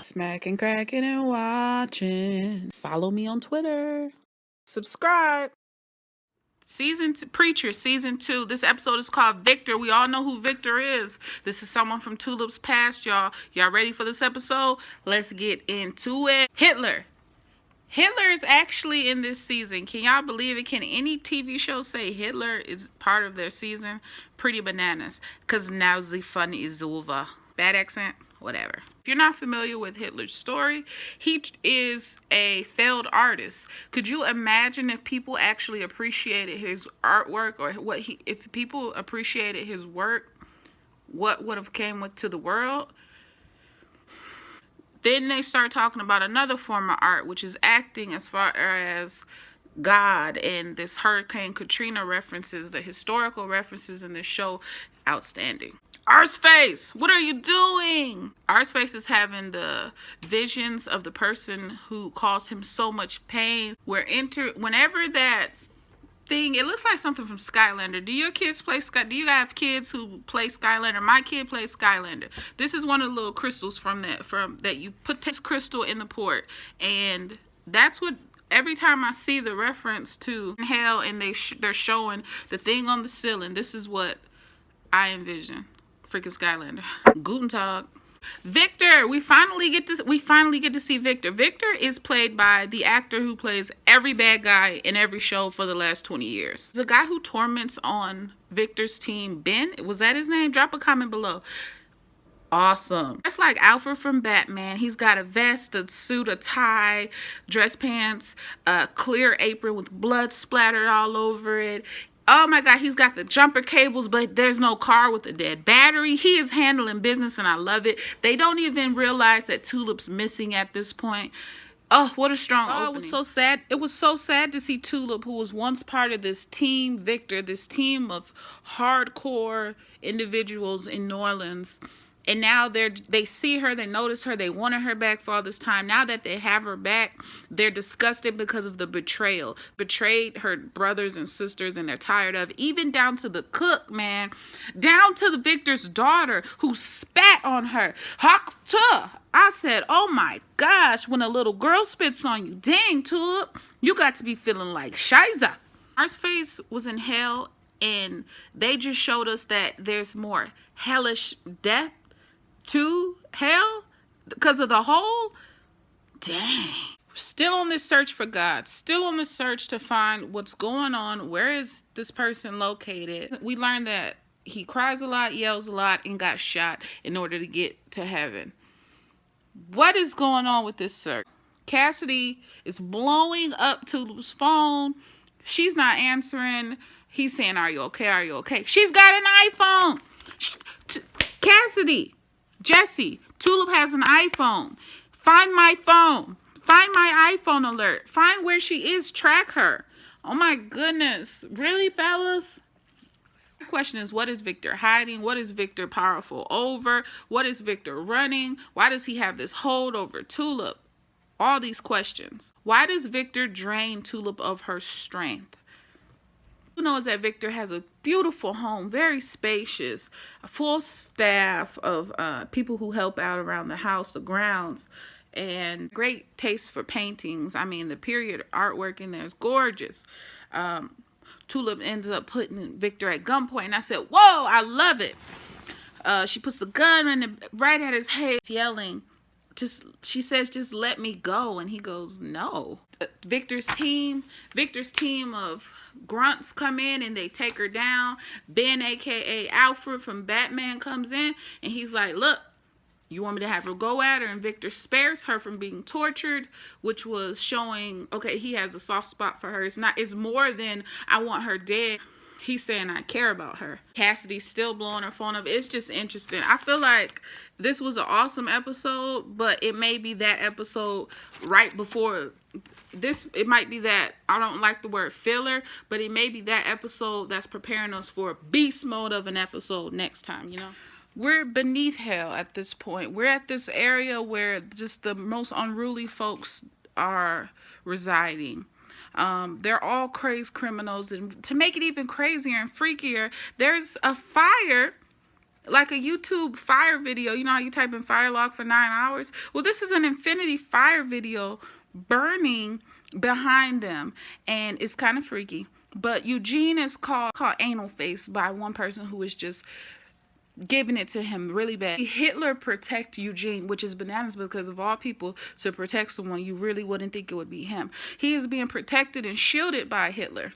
Smacking, cracking, and watching. Follow me on Twitter. Subscribe. Preacher, season 2. This episode is called Viktor. We all know who Viktor is. This is someone from Tulip's past, y'all. Y'all ready for this episode? Let's get into it. Hitler is actually in this season. Can y'all believe it? Can any TV show say Hitler is part of their season? Pretty bananas. Because now the fun is over. Bad accent? Whatever. If you're not familiar with Hitler's story, he is a failed artist. Could you imagine if people actually appreciated his artwork, or if people appreciated his work, what would have came to the world? Then they start talking about another form of art, which is acting, as far as God, and this Hurricane Katrina references, the historical references in this show, outstanding. Arseface, what are you doing? Arseface is having the visions of the person who caused him so much pain. Whenever that thing, it looks like something from Skylander. Do your kids play do you have kids who play Skylander? My kid plays Skylander. This is one of the little crystals from that you put this crystal in the port, and that's what. Every time I see the reference to hell and they're showing the thing on the ceiling, this is what I envision. Freaking Skylander. Guten Tag. Viktor, we finally get to see Viktor. Viktor is played by the actor who plays every bad guy in every show for the last 20 years. The guy who torments on Viktor's team, Ben, was that his name? Drop a comment below. Awesome. That's like Alfred from Batman. He's got a vest, a suit, a tie, dress pants, a clear apron with blood splattered all over it. Oh my God, he's got the jumper cables, but there's no car with a dead battery. He is handling business, and I love it. They don't even realize that Tulip's missing at this point. Oh, what a strong opening. It was so sad. It was so sad to see Tulip, who was once part of this team Viktor, this team of hardcore individuals in New Orleans. And now they see her, they notice her, they wanted her back for all this time. Now that they have her back, they're disgusted because of the betrayal. Betrayed her brothers and sisters, and they're tired of, even down to the cook, man. Down to the Viktor's daughter, who spat on her. Hakta! I said, oh my gosh, when a little girl spits on you, dang, Tulip, you got to be feeling like Shiza. Arseface was in hell, and they just showed us that there's more hellish death to hell because of the hole. Dang. Still on this search for God. Still on this search to find what's going on. Where is this person located? We learned that he cries a lot, yells a lot, and got shot in order to get to heaven. What is going on with this search? Cassidy is blowing up Tulip's phone. She's not answering. He's saying, are you okay? Are you okay? She's got an iPhone. Cassidy. Jesse, Tulip has an iPhone. Find my phone. Find my iPhone alert. Find where she is. Track her. Oh my goodness. Really, fellas? The question is, what is Viktor hiding? What is Viktor powerful over? What is Viktor running? Why does he have this hold over Tulip? All these questions. Why does Viktor drain Tulip of her strength? Who knows that Viktor has a beautiful home, very spacious, a full staff of people who help out around the house, the grounds, and great taste for paintings. I mean, the period artwork in there is gorgeous. Tulip ends up putting Viktor at gunpoint, and I said, whoa, I love it. She puts the gun right at his head, yelling. She says, just let me go. And he goes, no. Viktor's team of grunts come in and they take her down. Ben, aka Alfred from Batman, comes in and he's like, look, you want me to have her go at her? And Viktor spares her from being tortured, which was showing, okay, he has a soft spot for her. It's more than I want her dead. He's saying I care about her. Cassidy's still blowing her phone up. It's just interesting. I feel like this was an awesome episode, but it may be that episode right before this. It might be that, I don't like the word filler, but it may be that episode that's preparing us for a beast mode of an episode next time, you know? We're beneath hell at this point. We're at this area where just the most unruly folks are residing. They're all crazed criminals, and to make it even crazier and freakier, there's a fire like a YouTube fire video. You know how you type in fire log for 9 hours? Well, this is an infinity fire video burning behind them, and it's kind of freaky. But Eugene is called anal face by one person who is just giving it to him really bad. Hitler protect Eugene, which is bananas, because of all people to protect someone, you really wouldn't think it would be him. He is being protected and shielded by Hitler.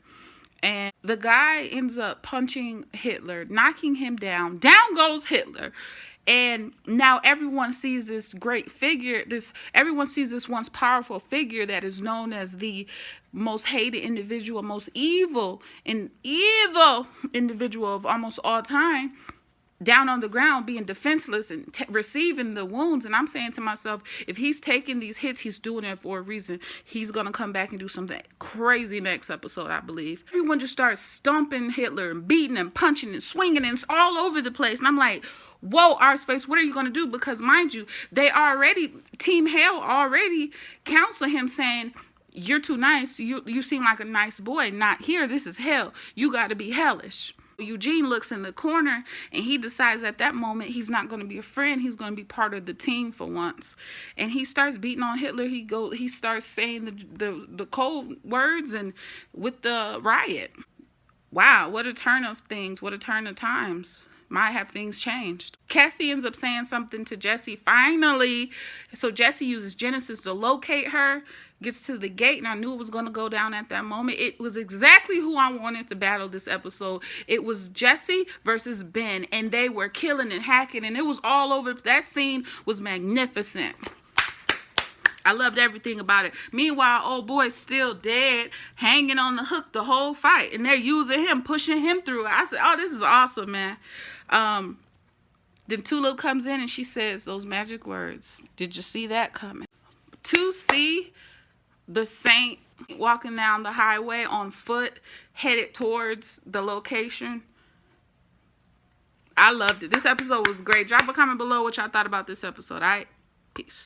And the guy ends up punching Hitler, knocking him down. Down goes Hitler. And now everyone sees this great figure. Everyone sees this once powerful figure that is known as the most hated individual, most evil individual of almost all time, down on the ground, being defenseless and receiving the wounds. And I'm saying to myself, if he's taking these hits, he's doing it for a reason. He's going to come back and do something crazy next episode, I believe. Everyone just starts stomping Hitler and beating and punching and swinging, and it's all over the place. And I'm like, whoa, Arseface, what are you going to do? Because mind you, Team Hell already counsel him saying, you're too nice. You seem like a nice boy. Not here. This is hell. You got to be hellish. Eugene looks in the corner, and he decides at that moment he's not going to be a friend. He's going to be part of the team for once. And he starts beating on Hitler. He starts saying the cold words and with the riot. Wow, what a turn of things. What a turn of times. Might have things changed. Cassie ends up saying something to Jesse finally. So Jesse uses Genesis to locate her, gets to the gate, and I knew it was going to go down at that moment. It was exactly who I wanted to battle this episode. It was Jesse versus Ben, and they were killing and hacking, and it was all over. That scene was magnificent. I loved everything about it. Meanwhile, old boy's still dead, hanging on the hook the whole fight, and they're using him, pushing him through. I said, oh, this is awesome, man. Then Tulip comes in and she says those magic words. Did you see that coming? To see the saint walking down the highway on foot, headed towards the location. I loved it. This episode was great. Drop a comment below what y'all thought about this episode. All right? Peace.